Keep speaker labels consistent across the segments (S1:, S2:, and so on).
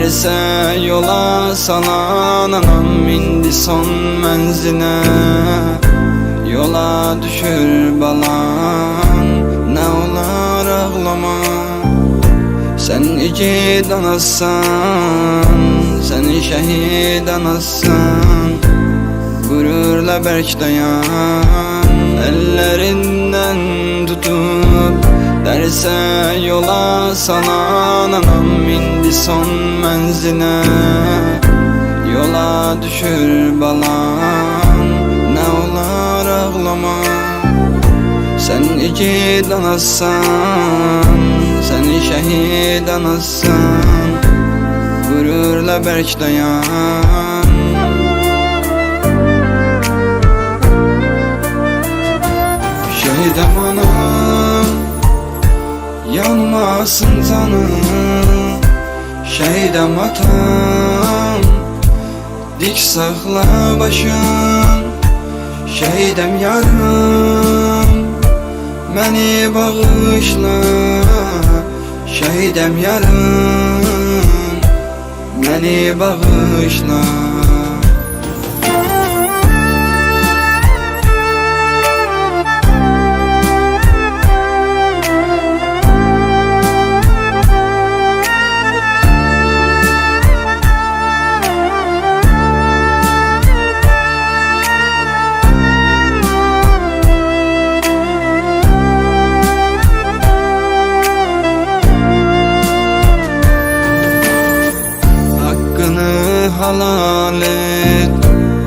S1: Derse yola salan anam indi son menzile. Yola düşür balan, ne olar ağlama. Sen igid anassan, sen şehid anassan. Gururla berk dayan, ellerinden tutup. Derse yola salan anam indi son menzile. Yola düşür balan, ne olar ağlama. Sen igid anassan, sen şehid anassan. Gururla berk dayan. Şehidem anam, yanmasın canım. Şehidem atam, dik sakla başın. Şehidem yarım, beni bağışla. Şehidem yarım, beni bağışla. Halal et,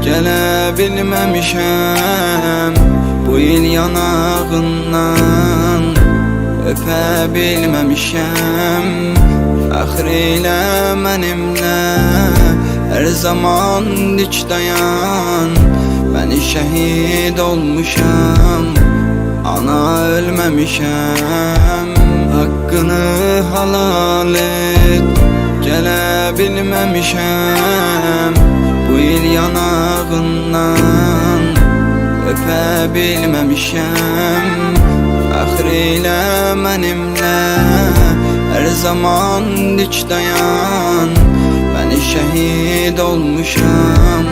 S1: gele bilmemişem. Bu il yanağından öpe bilmemişem. Fəxr ilə mənimlə her zaman dik dayan. Ben şehid olmuşam, ana ölmemişem. Hakkını halal et, gele bilmemişem. Bu il yanağından öpe bilmemişem. Fəxr ilə mənimlə her zaman dik dayan. Ben şehid olmuşam,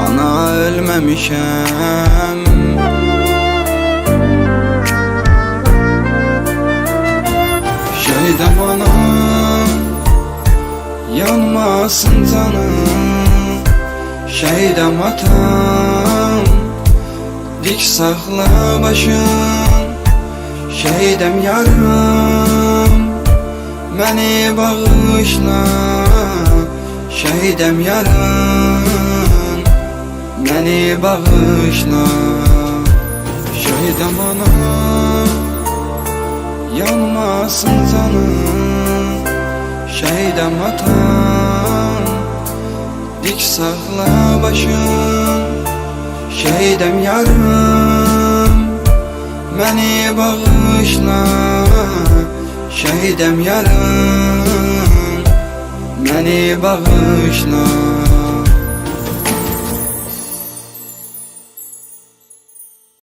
S1: ana ölmemişem. Şehidem anam, yanmasın canım. Şehidem atam, dik sakla başın. Şehidem yarım, beni bağışla. Şehidem yarım, beni bağışla. Şehidem anam, yanmasın canım. Şehidem atam, dik sakla başın. Şehidem yarım, beni bağışla. Şehidem yarım, beni bağışla.